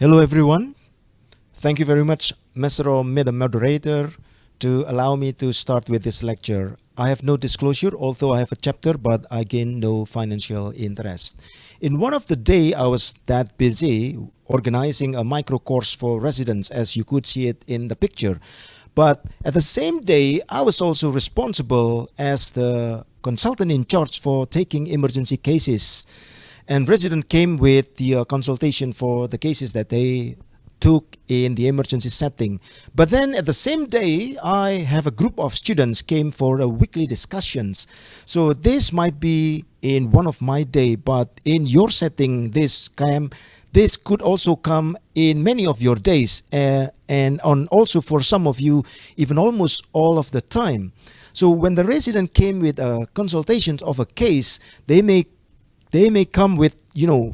Hello, everyone. Thank you very much, Mr. Moderator, to allow me to start with this lecture. I have no disclosure, although I have a chapter, but I gain no financial interest. In one of the day, I was that busy organizing a micro course for residents, as you could see it in the picture. But at the same day, I was also responsible as the consultant in charge for taking emergency cases. And resident came with the consultation for the cases that they took in the emergency setting. But then at the same day, I have a group of students came for a weekly discussions. So this might be in one of my day, but in your setting, this could also come in many of your days, and on also for some of you, even almost all of the time. So when the resident came with consultations of a case, they may come with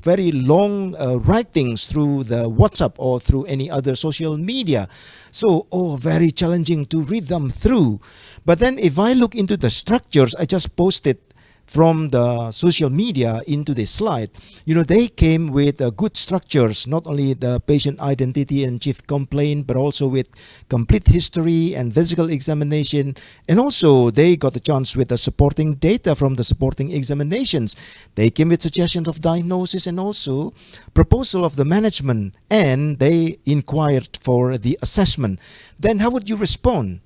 very long writings through the WhatsApp or through any other social media. So very challenging to read them through. But then if I look into the structures I just posted from the social media into this slide, they came with good structures, not only the patient identity and chief complaint, but also with complete history and physical examination. And also they got a chance with the supporting data from the supporting examinations. They came with suggestions of diagnosis and also proposal of the management, and they inquired for the assessment. Then how would you respond?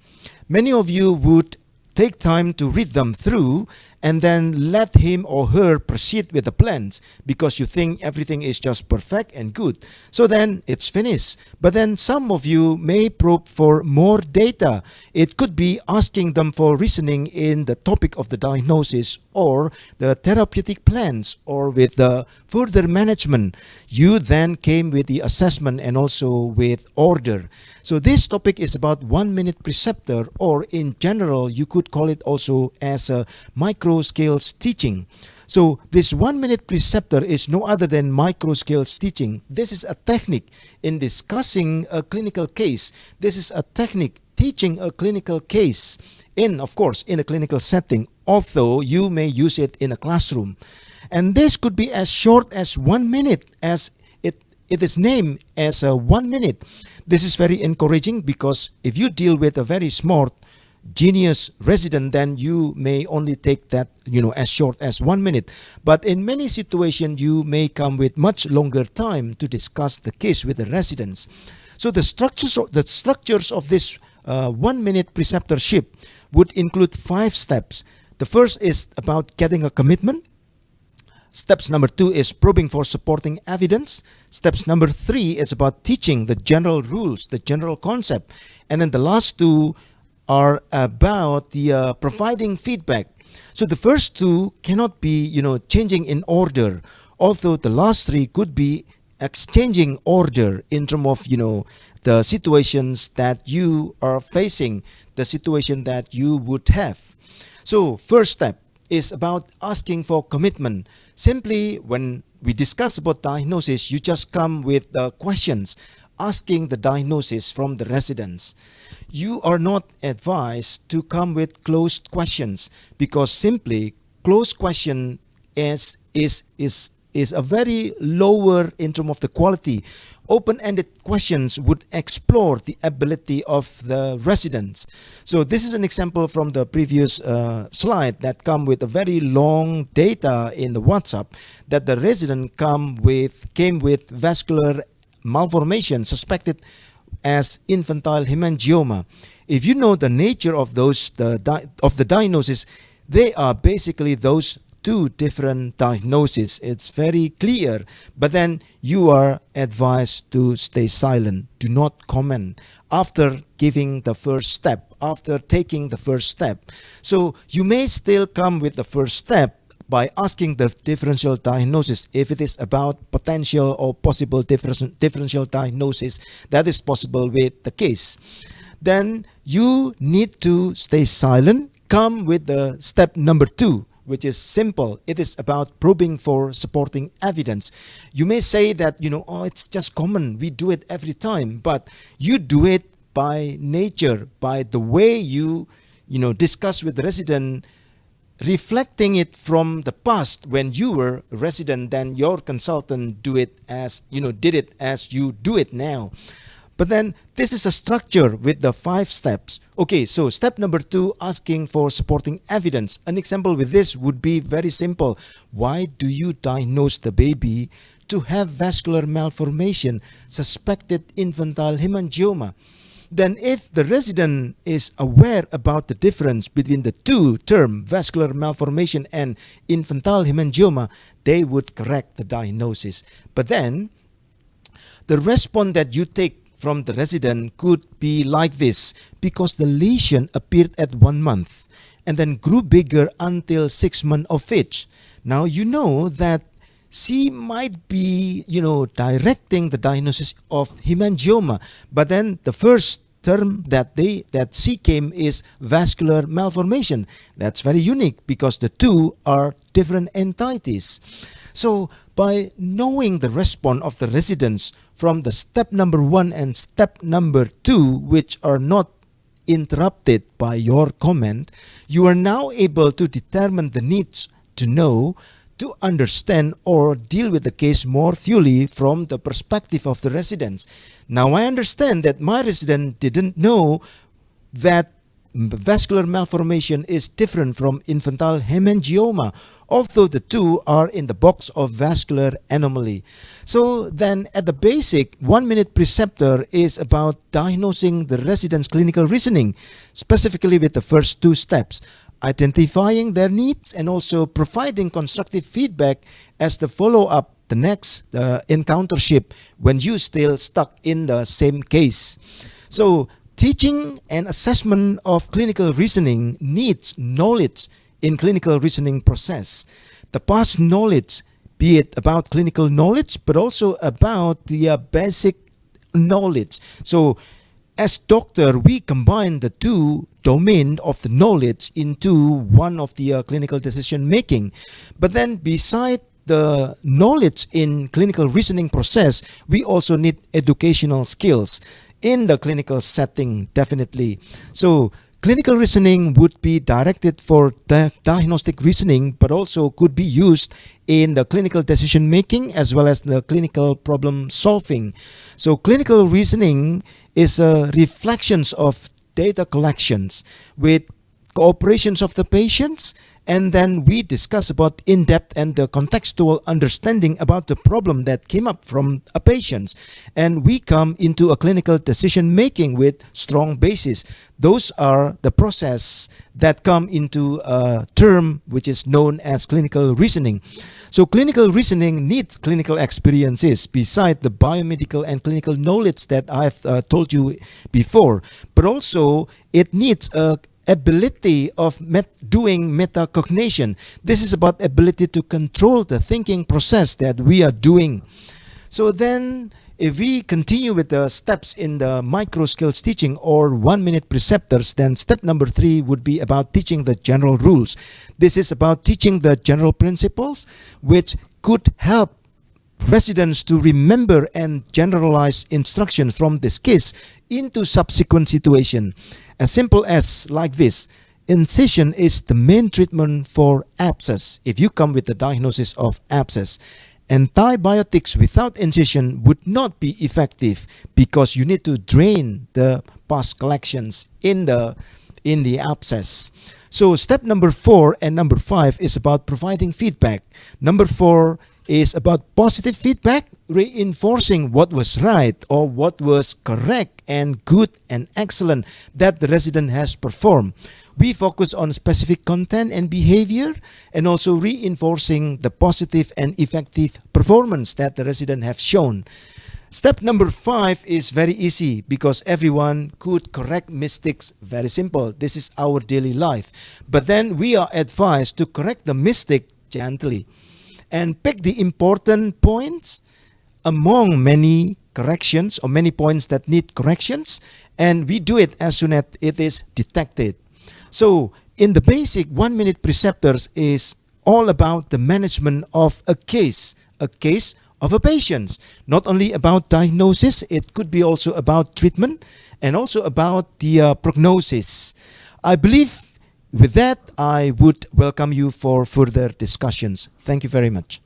Many of you would take time to read them through and then let him or her proceed with the plans because you think everything is just perfect and good. So then it's finished. But then some of you may probe for more data. It could be asking them for reasoning in the topic of the diagnosis or the therapeutic plans or with the further management. You then came with the assessment and also with order. So this topic is about 1 minute preceptor, or in general, you could call it also as a micro scales teaching. So this 1 minute preceptor is no other than micro scales teaching. This is a technique in discussing a clinical case. This is a technique teaching a clinical case of course, in a clinical setting, although you may use it in a classroom. And this could be as short as 1 minute, as it is named as a 1 minute. This is very encouraging because if you deal with a very smart, genius resident, then you may only take that, as short as 1 minute. But in many situations, you may come with much longer time to discuss the case with the residents. So the structures of this 1 minute preceptorship would include 5 steps. The first is about getting a commitment. Steps number 2 is probing for supporting evidence. Steps number 3 is about teaching the general rules, the general concept. And then the last 2 are about the providing feedback. So the first 2 cannot be, changing in order, although the last 3 could be exchanging order in terms of, the situations that you are facing, the situation that you would have. So first step is about asking for commitment. Simply, when we discuss about diagnosis, you just come with the questions, asking the diagnosis from the residents. You are not advised to come with closed questions because simply closed question is a very lower in terms of the quality. Open-ended questions would explore the ability of the residents. So this is an example from the previous slide that come with a very long data in the WhatsApp that the resident came with vascular malformation suspected as infantile hemangioma. If you know the nature of the diagnosis, they are basically those 2 different diagnoses. It's very clear, but then you are advised to stay silent. Do not comment after giving the first step, after taking the first step. So you may still come with the first step by asking the differential diagnosis. If it is about potential or possible differential diagnosis, that is possible with the case. Then you need to stay silent, come with the step number 2, which is simple. It is about probing for supporting evidence. You may say that, it's just common. We do it every time. But you do it by nature, by the way you discuss with the resident reflecting it from the past when you were a resident, then your consultant did it as you do it now. But then this is a structure with the 5 steps. Okay, so step number 2, asking for supporting evidence. An example with this would be very simple. Why do you diagnose the baby to have vascular malformation, suspected infantile hemangioma? Then if the resident is aware about the difference between the two terms, vascular malformation and infantile hemangioma, they would correct the diagnosis. But then the response that you take from the resident could be like this: because the lesion appeared at 1 month and then grew bigger until 6 months of age. Now you know that she might be, directing the diagnosis of hemangioma, but then the first term that she came is vascular malformation. That's very unique because the two are different entities. So by knowing the response of the residents from the step number 1 and step number 2, which are not interrupted by your comment, you are now able to determine the needs to know, to understand or deal with the case more fully from the perspective of the residents. Now I understand that my resident didn't know that vascular malformation is different from infantile hemangioma, although the two are in the box of vascular anomaly. So then at the basic, 1 minute preceptor is about diagnosing the resident's clinical reasoning, specifically with the first 2 steps: identifying their needs and also providing constructive feedback as the follow-up, the next encountership when you still stuck in the same case. So teaching and assessment of clinical reasoning needs knowledge in clinical reasoning process. The past knowledge, be it about clinical knowledge, but also about the basic knowledge. So as doctor, we combine the two domain of the knowledge into one of the clinical decision making. But then beside the knowledge in clinical reasoning process, we also need educational skills in the clinical setting, definitely. So clinical reasoning would be directed for diagnostic reasoning, but also could be used in the clinical decision making as well as the clinical problem solving. So clinical reasoning is a reflections of data collections with cooperations of the patients, and then we discuss about in-depth and the contextual understanding about the problem that came up from a patient, and we come into a clinical decision making with strong basis. Those are the process that come into a term which is known as clinical reasoning. So clinical reasoning needs clinical experiences beside the biomedical and clinical knowledge that I've told you before, but also it needs a ability of doing metacognition. This is about ability to control the thinking process that we are doing. So then if we continue with the steps in the micro skills teaching or 1 minute preceptors, then step number 3 would be about teaching the general rules. This is about teaching the general principles which could help residents to remember and generalize instructions from this case into subsequent situation. As simple as like this: incision is the main treatment for abscess. If you come with the diagnosis of abscess, antibiotics without incision would not be effective because you need to drain the pus collections in the abscess. So step number 4 and number 5 is about providing feedback. Number 4 is about positive feedback, reinforcing what was right or what was correct and good and excellent that the resident has performed. We focus on specific content and behavior and also reinforcing the positive and effective performance that the resident have shown. Step number 5 is very easy because everyone could correct mistakes. Very simple. This is our daily life. But then we are advised to correct the mistake gently and pick the important points among many corrections or many points that need corrections, and we do it as soon as it is detected. So in the basic 1 minute preceptors is all about the management of a case of a patient. Not only about diagnosis, it could be also about treatment and also about the prognosis. I believe With that, I would welcome you for further discussions. Thank you very much.